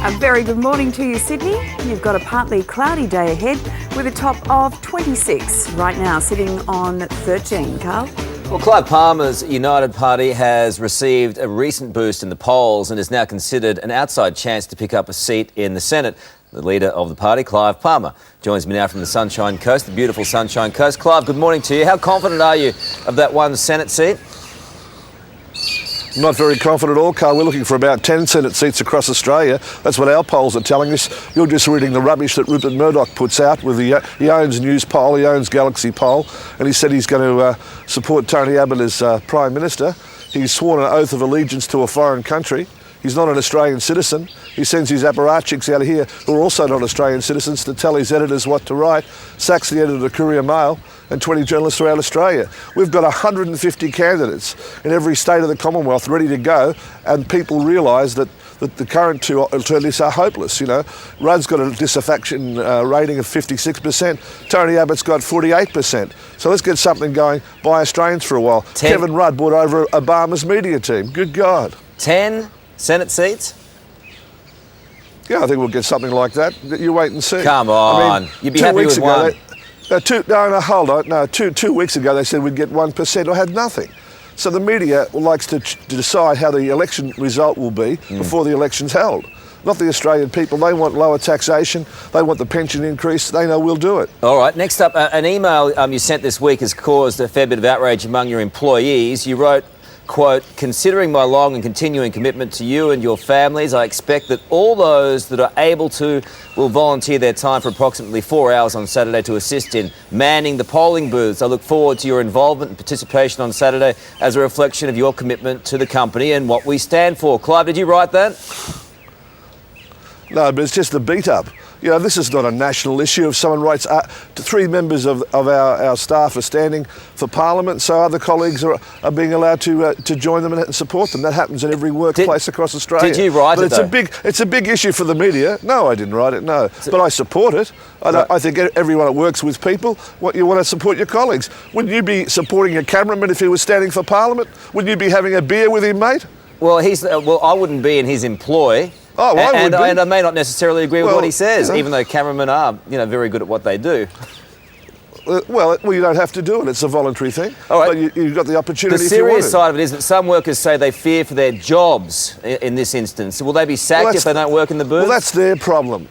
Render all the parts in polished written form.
A very good morning to you, Sydney. You've got a partly cloudy day ahead with a top of 26. Right now, sitting on 13. Karl? Well, Clive Palmer's United Party has received a recent boost in the polls and is now considered an outside chance to pick up a seat in the Senate. The leader of the party, Clive Palmer, joins me now from the Sunshine Coast, the beautiful Sunshine Coast. Clive, good morning to you. How confident are you of that one Senate seat? Not very confident at all, Karl. We're looking for about 10 Senate seats across Australia. That's what our polls are telling us. You're just reading the rubbish that Rupert Murdoch puts out. He owns News Poll, he owns Galaxy Poll, and he said he's going to support Tony Abbott as Prime Minister. He's sworn an oath of allegiance to a foreign country. He's not an Australian citizen. He sends his apparatchiks out of here who are also not Australian citizens to tell his editors what to write, sacks the editor of the Courier Mail and 20 journalists throughout Australia. We've got 150 candidates in every state of the Commonwealth ready to go, and people realise that the current two alternatives are hopeless. You know, Rudd's got a disaffection rating of 56%. Tony Abbott's got 48%. So let's get something going by Australians for a while. Kevin Rudd brought over Obama's media team. Good God. 10 Senate seats? Yeah, I think we'll get something like that. You wait and see. Come on. You'd be happy with one. Hold on. No, two weeks ago they said we'd get 1% or had nothing. So the media likes to decide how the election result will be before the election's held. Not the Australian people. They want lower taxation. They want the pension increase. They know we'll do it. All right. Next up, an email you sent this week has caused a fair bit of outrage among your employees. You wrote, quote, "Considering my long and continuing commitment to you and your families, I expect that all those that are able to will volunteer their time for approximately 4 hours on Saturday to assist in manning the polling booths. I look forward to your involvement and participation on Saturday as a reflection of your commitment to the company and what we stand for." Clive, did you write that? No, but it's just a beat-up. You know, this is not a national issue. If someone writes, 3 members of our staff are standing for Parliament, so other colleagues are being allowed to join them and support them. That happens in every workplace across Australia. Did you write it, though? It's a big issue for the media. No, I didn't write it, no. But I support it. I think everyone that works with people, you want to support your colleagues. Wouldn't you be supporting a cameraman if he was standing for Parliament? Wouldn't you be having a beer with him, mate? Well, I wouldn't be in his employ. Oh, well, and I may not necessarily agree with what he says, even though cameramen are, very good at what they do. Well, you don't have to do it. It's a voluntary thing. All right. But you've got the opportunity. The serious side of it is that some workers say they fear for their jobs in this instance. Will they be sacked if they don't work in the booth? Well, that's their problem.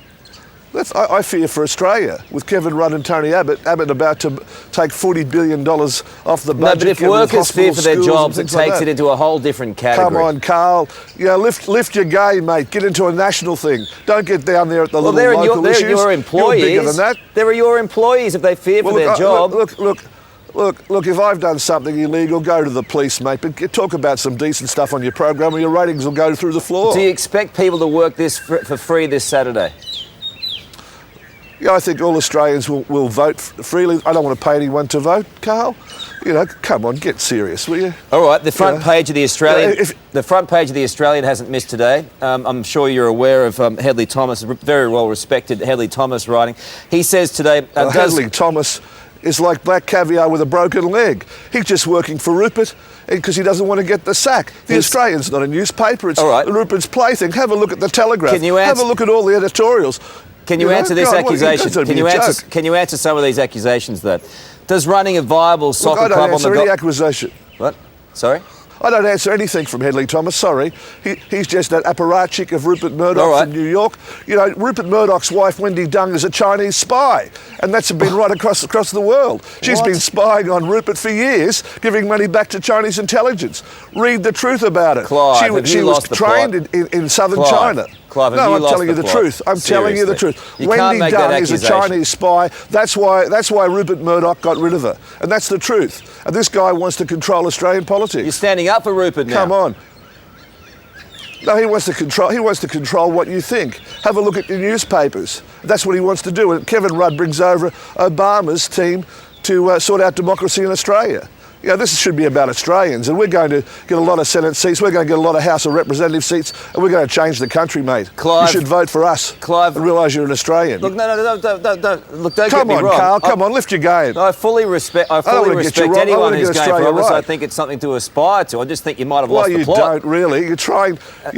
I fear for Australia, with Kevin Rudd and Tony Abbott about to take $40 billion off the budget. No, but if workers fear for their jobs, it takes it into a whole different category. Come on, Karl. Lift your game, mate. Get into a national thing. Don't get down there at the little local issues. They're your employees. You're bigger than that. They're your employees if they fear for their job. Look, if I've done something illegal, go to the police, mate. But talk about some decent stuff on your program or your ratings will go through the floor. Do you expect people to work this for free this Saturday? Yeah, I think all Australians will vote freely. I don't want to pay anyone to vote, Karl. Come on, get serious, will you? All right, the front page of the Australian. The front page of the Australian hasn't missed today. I'm sure you're aware of Hedley Thomas, very well respected Hedley Thomas writing. He says today. Hedley Thomas is like black caviar with a broken leg. He's just working for Rupert because he doesn't want to get the sack. The Australian's not a newspaper. It's Rupert's plaything. Have a look at the Telegraph. Have a look at all the editorials. Can you answer this accusation? Can you answer some of these accusations, though? Does running a viable soccer club on the... I don't answer any accusation. What? Sorry? I don't answer anything from Hedley Thomas, sorry. He's just that apparatchik of Rupert Murdoch from New York. Rupert Murdoch's wife, Wendi Deng, is a Chinese spy, and that's been right across the world. She's been spying on Rupert for years, giving money back to Chinese intelligence. Read the truth about it. Clive, she was trained in southern China. Clive, no, I'm telling you the truth. I'm telling you the truth. Wendi Deng is a Chinese spy. That's why Rupert Murdoch got rid of her, and that's the truth. And this guy wants to control Australian politics. You're standing up for Rupert now. Come on. No, he wants to control what you think. Have a look at your newspapers. That's what he wants to do. And Kevin Rudd brings over Obama's team to sort out democracy in Australia. You know, this should be about Australians, and we're going to get a lot of Senate seats, we're going to get a lot of House of Representative seats, and we're going to change the country, mate. Clive, you should vote for us, Clive, and realise you're an Australian. Look, no, look, don't come get me on, wrong. Carl, come on, lift your game. I fully respect anyone who's going for office. I think it's something to aspire to. I just think you might have lost the plot. Well, you don't really. You're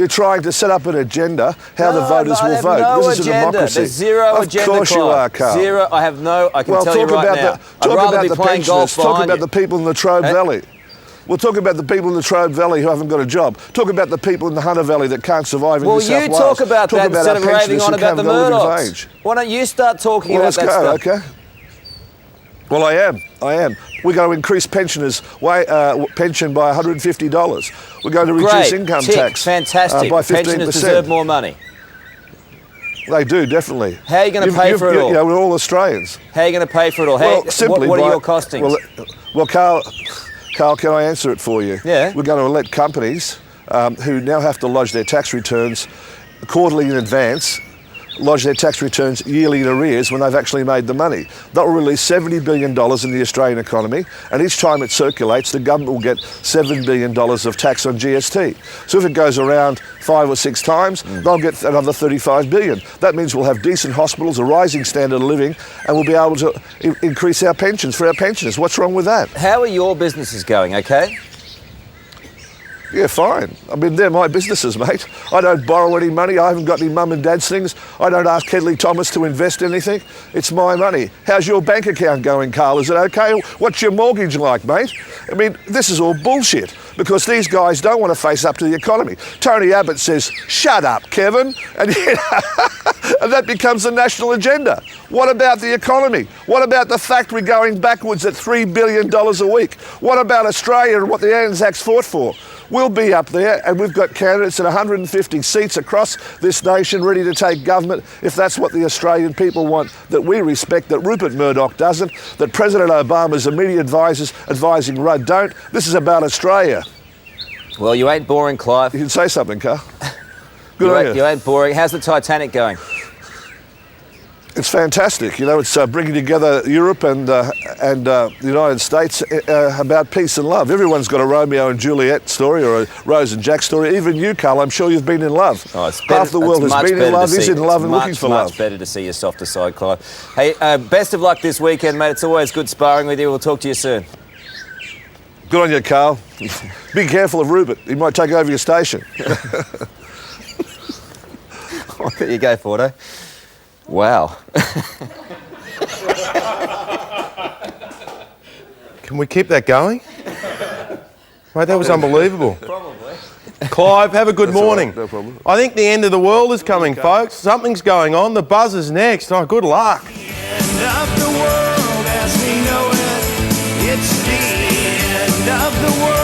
trying to set up an agenda how the voters will vote. No this agenda. is a democracy. There's zero agenda, Of course you are, Carl. Zero. I have no. I can tell you right now. I'd rather be playing golf behind you. Talk about the people in the Latrobe Valley. We'll talk about the people in the Latrobe Valley who haven't got a job. Talk about the people in the Hunter Valley that can't survive in New South Wales. Well, you talk about that instead of raving on about the Murdochs. Why don't you start talking about that stuff? Okay. Well, I am. We're going to increase pensioners' pension by $150. We're going to reduce income tax fantastic. By 15%. Pensioners deserve more money. They do, definitely. How are you going to pay for it all? Yeah, we're all Australians. How are you going to pay for it all? Well, simply what are your costings? Well, Carl, can I answer it for you? Yeah. We're going to let companies who now have to lodge their tax returns quarterly in advance, lodge their tax returns yearly in arrears when they've actually made the money. That will release $70 billion in the Australian economy, and each time it circulates, the government will get $7 billion of tax on GST. So if it goes around 5 or 6 times, they'll get another $35 billion. That means we'll have decent hospitals, a rising standard of living, and we'll be able to increase our pensions for our pensioners. What's wrong with that? How are your businesses going, okay? Yeah, fine. I mean, they're my businesses, mate. I don't borrow any money. I haven't got any mum and dad's things. I don't ask Hedley Thomas to invest anything. It's my money. How's your bank account going, Carl? Is it okay? What's your mortgage like, mate? I mean, this is all bullshit because these guys don't want to face up to the economy. Tony Abbott says, shut up, Kevin. And, and that becomes the national agenda. What about the economy? What about the fact we're going backwards at $3 billion a week? What about Australia and what the Anzacs fought for? We'll be up there, and we've got candidates at 150 seats across this nation ready to take government if that's what the Australian people want, that we respect, that Rupert Murdoch doesn't, that President Obama's immediate advisors advising Rudd don't. This is about Australia. Well, you ain't boring, Clive. You can say something, Carl. Good on you. You ain't boring. How's the Titanic going? It's fantastic. You know, it's bringing together Europe and the United States about peace and love. Everyone's got a Romeo and Juliet story or a Rose and Jack story. Even you, Carl, I'm sure you've been in love. Oh, it's half the world has been in love, is in love and looking for love. Much better to see your softer side, Clive. Hey, best of luck this weekend, mate. It's always good sparring with you. We'll talk to you soon. Good on you, Carl. Be careful of Rupert. He might take over your station. There you go, Fordo. Wow. Can we keep that going? Mate, that was unbelievable. Probably. Clive, have a good morning. All right, no problem. I think the end of the world is coming, folks. Something's going on. The buzz is next. Oh, good luck. End of the world as we know it. It's the end of the world.